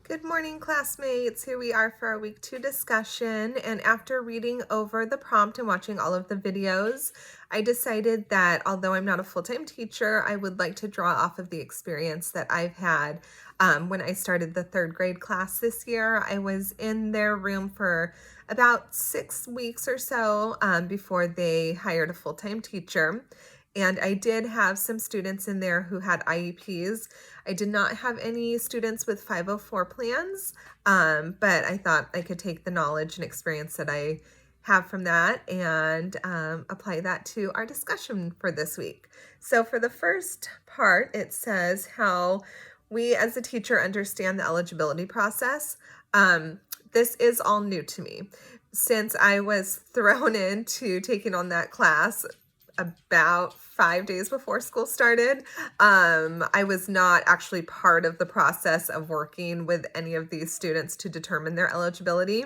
Good morning, classmates. Here we are for our week 2 discussion. And after reading over the prompt and watching all of the videos, I decided that although I'm not a full-time teacher, I would like to draw off of the experience that I've had when I started the 3rd grade class this year. I was in their room for about 6 weeks or so before they hired a full-time teacher. And I did have some students in there who had IEPs. I did not have any students with 504 plans, but I thought I could take the knowledge and experience that I have from that and apply that to our discussion for this week. So for the first part, it says how we as a teacher understand the eligibility process. This is all new to me. Since I was thrown into taking on that class about 5 days before school started. I was not actually part of the process of working with any of these students to determine their eligibility.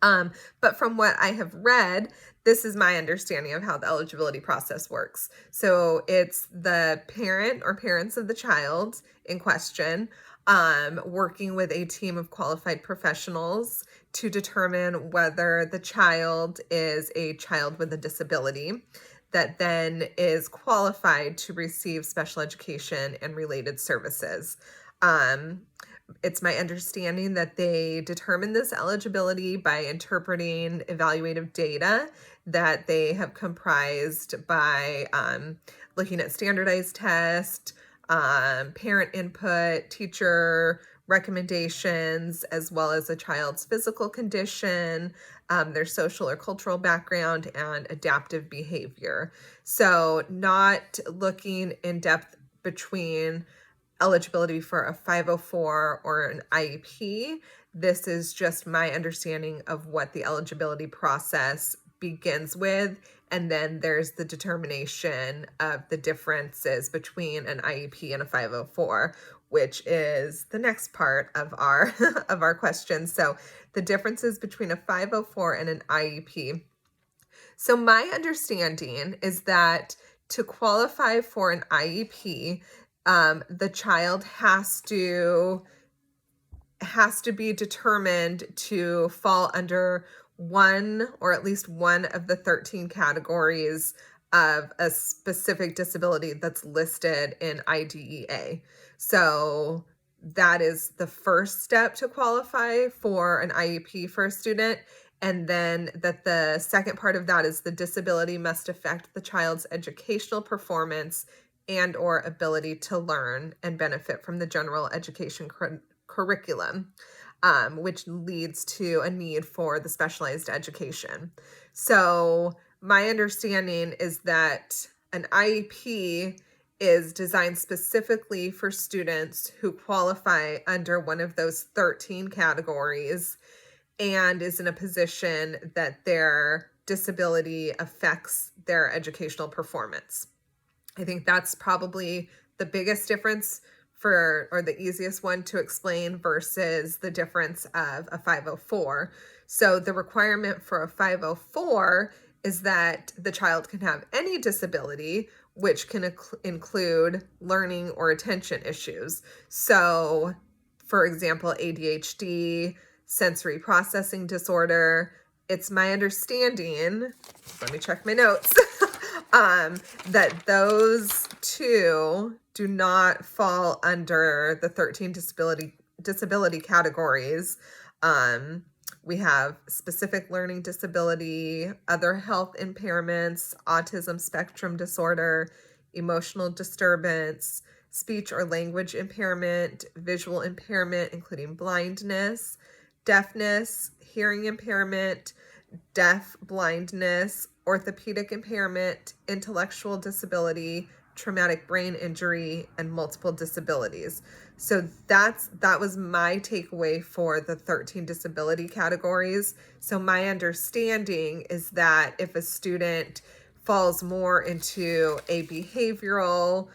But from what I have read, this is my understanding of how the eligibility process works. So it's the parent or parents of the child in question working with a team of qualified professionals to determine whether the child is a child with a disability that then is qualified to receive special education and related services. It's my understanding that they determine this eligibility by interpreting evaluative data that they have comprised by looking at standardized tests, parent input, teacher recommendations, as well as a child's physical condition, their social or cultural background, and adaptive behavior. So not looking in depth between eligibility for a 504 or an IEP. This is just my understanding of what the eligibility process begins with, and then there's the determination of the differences between an IEP and a 504, which is the next part of our of our question. So the differences between a 504 and an IEP. So my understanding is that to qualify for an IEP, the child has to be determined to fall under one or at least one of the 13 categories of a specific disability that's listed in IDEA. So that is the first step to qualify for an IEP for a student. And then that the second part of that is the disability must affect the child's educational performance and or ability to learn and benefit from the general education curriculum, which leads to a need for the specialized education. So my understanding is that an IEP is designed specifically for students who qualify under one of those 13 categories and is in a position that their disability affects their educational performance. I think that's probably the biggest difference or the easiest one to explain versus the difference of a 504. So the requirement for a 504 is that the child can have any disability, which can include learning or attention issues. So, for example, ADHD, sensory processing disorder. It's my understanding, let me check my notes, that those two do not fall under the 13 disability categories. We have specific learning disability, other health impairments, autism spectrum disorder, emotional disturbance, speech or language impairment, visual impairment, including blindness, deafness, hearing impairment, deaf blindness, orthopedic impairment, intellectual disability, traumatic brain injury, and multiple disabilities. So that was my takeaway for the 13 disability categories. So my understanding is that if a student falls more into a behavioral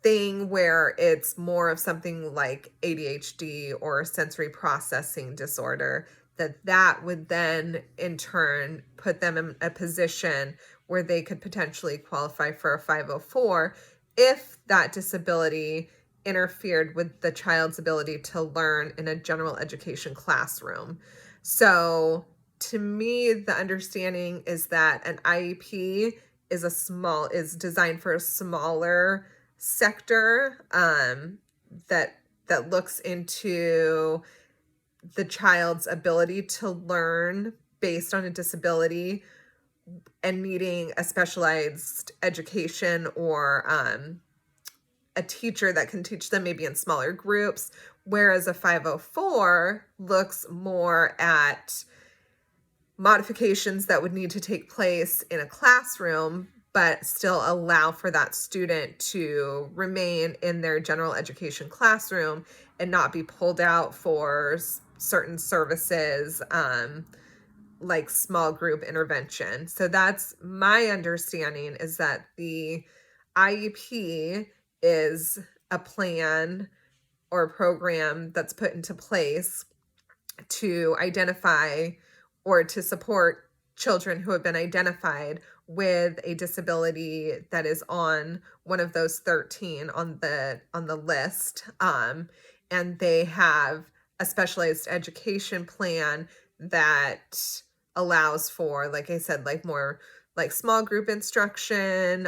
thing where it's more of something like ADHD or sensory processing disorder, that would then in turn put them in a position where they could potentially qualify for a 504 if that disability interfered with the child's ability to learn in a general education classroom. So to me, the understanding is that an IEP is designed for a smaller sector, that looks into the child's ability to learn based on a disability and needing a specialized education or a teacher that can teach them maybe in smaller groups, whereas a 504 looks more at modifications that would need to take place in a classroom, but still allow for that student to remain in their general education classroom and not be pulled out for certain services, like small group intervention. So that's my understanding, is that the IEP is a plan or a program that's put into place to identify or to support children who have been identified with a disability that is on one of those 13 on the list, and they have a specialized education plan that allows for, like I said, like more like small group instruction,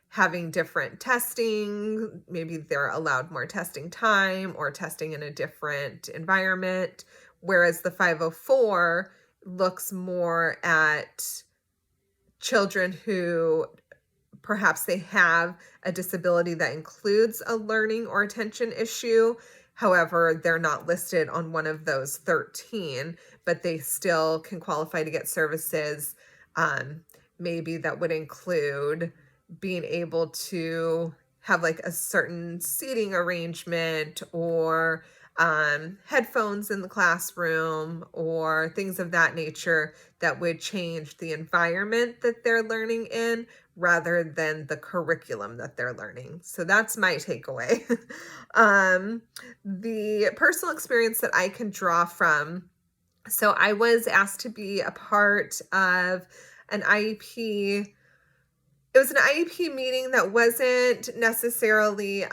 having different testing. Maybe they're allowed more testing time or testing in a different environment. Whereas the 504 looks more at children who perhaps they have a disability that includes a learning or attention issue. However, they're not listed on one of those 13, but they still can qualify to get services. Maybe that would include being able to have like a certain seating arrangement or headphones in the classroom or things of that nature that would change the environment that they're learning in rather than the curriculum that they're learning. So that's my takeaway. The personal experience that I can draw from, so I was asked to be a part of an IEP. It was an IEP meeting that wasn't necessarily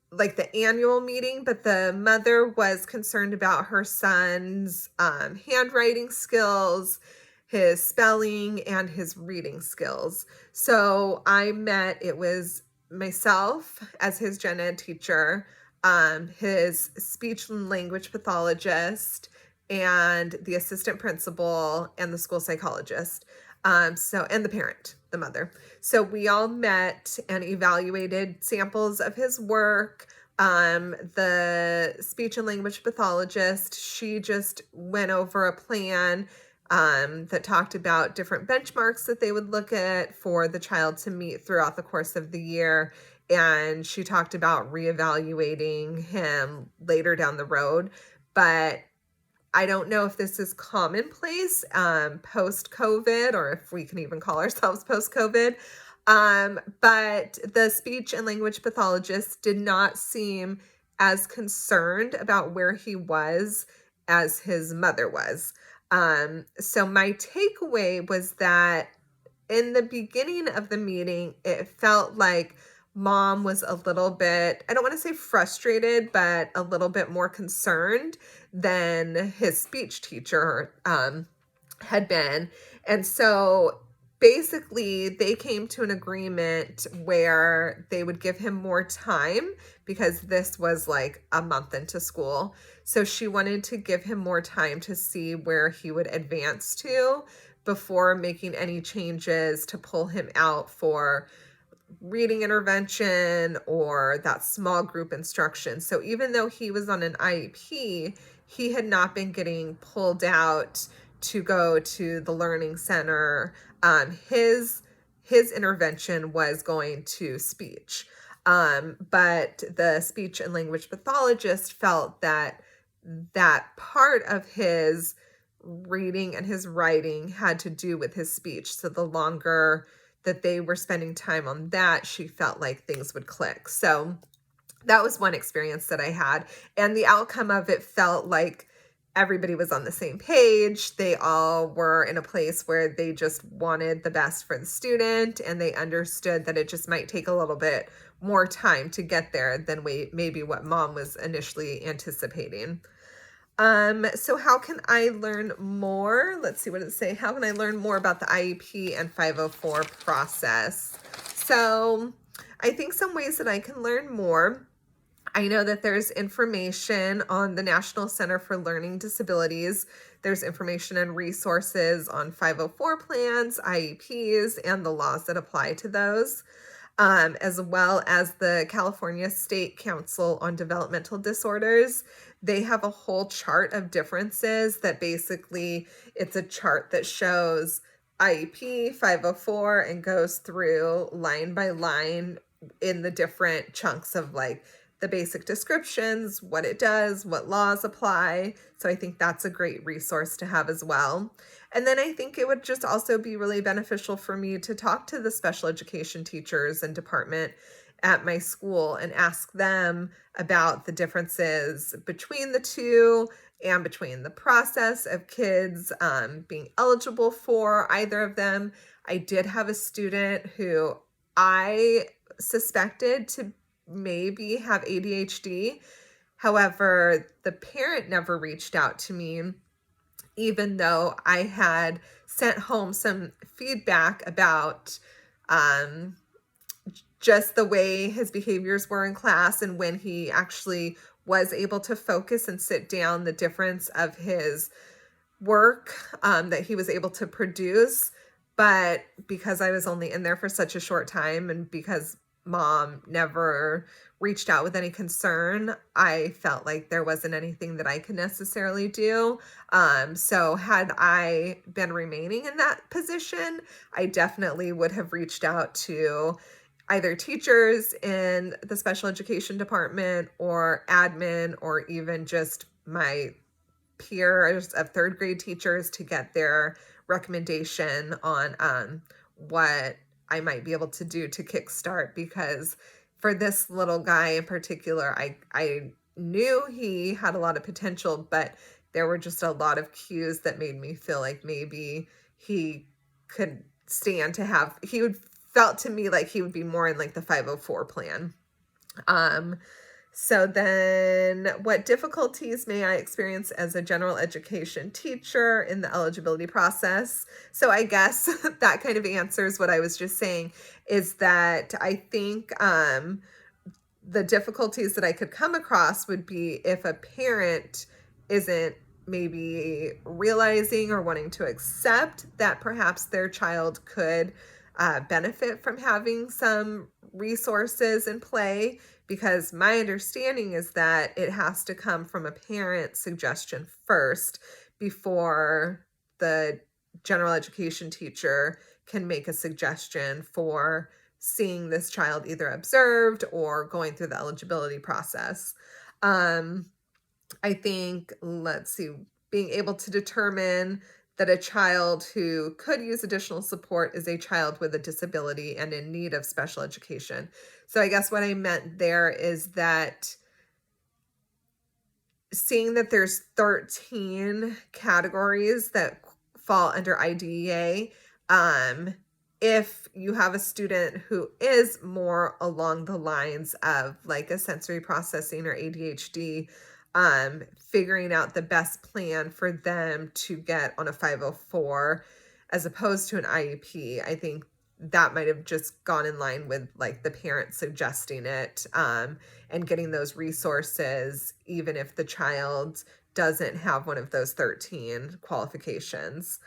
like the annual meeting, but the mother was concerned about her son's handwriting skills, his spelling, and his reading skills. So it was myself as his gen ed teacher, his speech and language pathologist, and the assistant principal and the school psychologist. And the parent, the mother. So we all met and evaluated samples of his work. The speech and language pathologist, she just went over a plan that talked about different benchmarks that they would look at for the child to meet throughout the course of the year. And she talked about reevaluating him later down the road. But I don't know if this is commonplace post-COVID, or if we can even call ourselves post-COVID. But the speech and language pathologist did not seem as concerned about where he was as his mother was. So my takeaway was that in the beginning of the meeting, it felt like mom was a little bit, I don't want to say frustrated, but a little bit more concerned than his speech teacher had been. And so basically they came to an agreement where they would give him more time because this was like a month into school. So she wanted to give him more time to see where he would advance to before making any changes to pull him out for reading intervention or that small group instruction. So even though he was on an IEP, he had not been getting pulled out to go to the learning center. His intervention was going to speech. But the speech and language pathologist felt that part of his reading and his writing had to do with his speech. So the longer that they were spending time on that, she felt like things would click. So that was one experience that I had. And the outcome of it felt like everybody was on the same page. They all were in a place where they just wanted the best for the student, and they understood that it just might take a little bit more time to get there than maybe what mom was initially anticipating. So how can I learn more? Let's see, what does it say? How can I learn more about the IEP and 504 process? So I think some ways that I can learn more. I know that there's information on the National Center for Learning Disabilities. There's information and resources on 504 plans, IEPs, and the laws that apply to those, as well as the California State Council on Developmental Disorders. They have a whole chart of differences that basically it's a chart that shows IEP, 504, and goes through line by line in the different chunks of like the basic descriptions, what it does, what laws apply. So I think that's a great resource to have as well. And then I think it would just also be really beneficial for me to talk to the special education teachers and department at my school and ask them about the differences between the two and between the process of kids being eligible for either of them. I did have a student who I suspected to maybe have ADHD. However, the parent never reached out to me, even though I had sent home some feedback about just the way his behaviors were in class and when he actually was able to focus and sit down, the difference of his work that he was able to produce. But because I was only in there for such a short time and because mom never reached out with any concern, I felt like there wasn't anything that I could necessarily do. So had I been remaining in that position, I definitely would have reached out to either teachers in the special education department or admin or even just my peers of third grade teachers to get their recommendation on what I might be able to do to kickstart, because for this little guy in particular, I knew he had a lot of potential, but there were just a lot of cues that made me feel like maybe he could stand to have, he would felt to me like he would be more in like the 504 plan. So then what difficulties may I experience as a general education teacher in the eligibility process? So I guess that kind of answers what I was just saying, is that I think the difficulties that I could come across would be if a parent isn't maybe realizing or wanting to accept that perhaps their child could benefit from having some resources in play, because my understanding is that it has to come from a parent suggestion first before the general education teacher can make a suggestion for seeing this child either observed or going through the eligibility process. I think, let's see, being able to determine that a child who could use additional support is a child with a disability and in need of special education. So I guess what I meant there is that seeing that there's 13 categories that fall under IDEA, if you have a student who is more along the lines of like a sensory processing or ADHD, figuring out the best plan for them to get on a 504 as opposed to an IEP, I think that might have just gone in line with like the parent suggesting it, and getting those resources, even if the child doesn't have one of those 13 qualifications.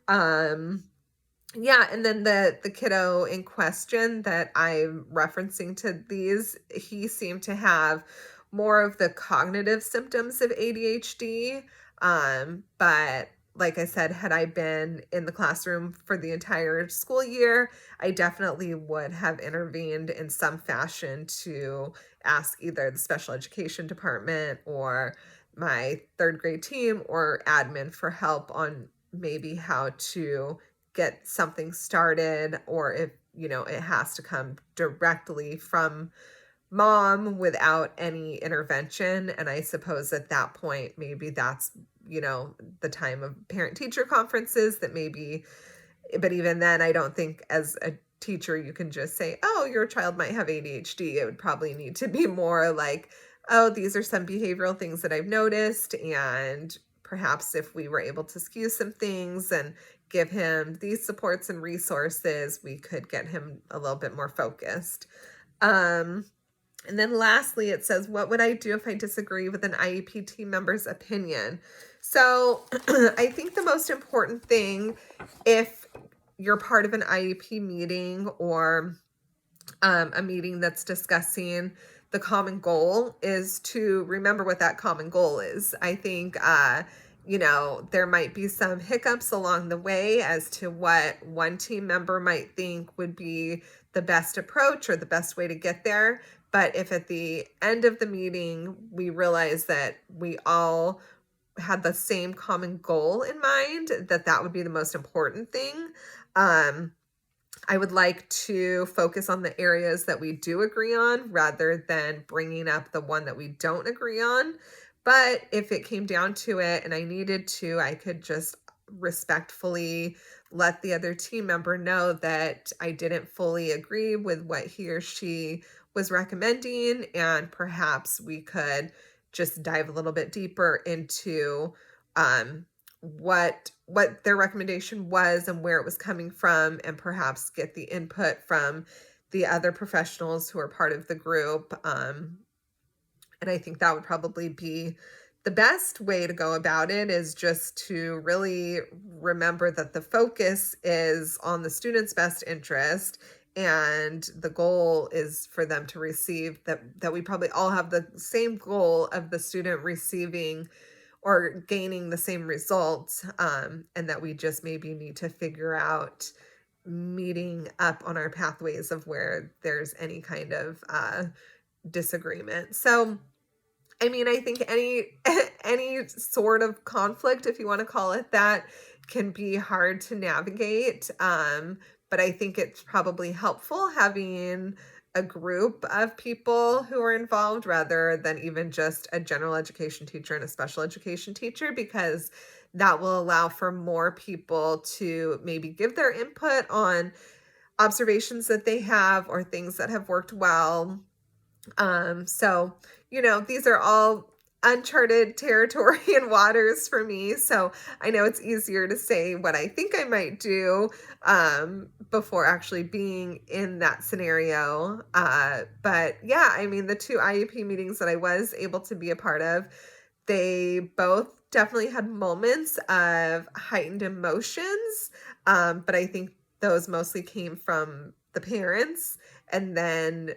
Yeah, and then the kiddo in question that I'm referencing to these, he seemed to have more of the cognitive symptoms of ADHD. But like I said, had I been in the classroom for the entire school year, I definitely would have intervened in some fashion to ask either the special education department or my third grade team or admin for help on maybe how to get something started, or if, it has to come directly from mom without any intervention. And I suppose at that point, maybe that's, the time of parent-teacher conferences that maybe, but even then, I don't think as a teacher you can just say, oh, your child might have ADHD. It would probably need to be more like, oh, these are some behavioral things that I've noticed, and perhaps if we were able to skew some things and give him these supports and resources, we could get him a little bit more focused. And then lastly, it says, what would I do if I disagree with an IEP team member's opinion? So I think the most important thing, if you're part of an IEP meeting or a meeting that's discussing the common goal, is to remember what that common goal is. I think, there might be some hiccups along the way as to what one team member might think would be the best approach or the best way to get there. But if at the end of the meeting, we realize that we all had the same common goal in mind, that would be the most important thing. I would like to focus on the areas that we do agree on rather than bringing up the one that we don't agree on. But if it came down to it and I needed to, I could just respectfully let the other team member know that I didn't fully agree with what he or she was recommending, and perhaps we could just dive a little bit deeper into what their recommendation was and where it was coming from, and perhaps get the input from the other professionals who are part of the group. And I think that would probably be the best way to go about it, is just to really remember that the focus is on the student's best interest, and the goal is for them to receive that we probably all have the same goal of the student receiving or gaining the same results, and that we just maybe need to figure out meeting up on our pathways of where there's any kind of disagreement. So I mean, I think any sort of conflict, if you want to call it that, can be hard to navigate. But I think it's probably helpful having a group of people who are involved rather than even just a general education teacher and a special education teacher, because that will allow for more people to maybe give their input on observations that they have or things that have worked well. So, these are all uncharted territory and waters for me. So I know it's easier to say what I think I might do, before actually being in that scenario. But yeah, I mean, the two IEP meetings that I was able to be a part of, they both definitely had moments of heightened emotions. But I think those mostly came from the parents, and then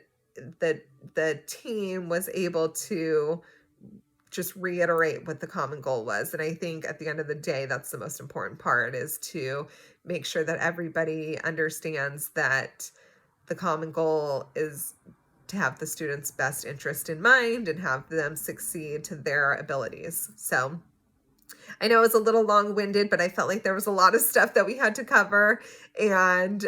the team was able to just reiterate what the common goal was. And I think at the end of the day, that's the most important part, is to make sure that everybody understands that the common goal is to have the student's best interest in mind and have them succeed to their abilities. So I know it was a little long-winded, but I felt like there was a lot of stuff that we had to cover. And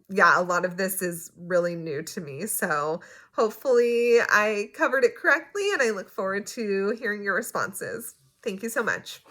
yeah, a lot of this is really new to me. So hopefully I covered it correctly, and I look forward to hearing your responses. Thank you so much.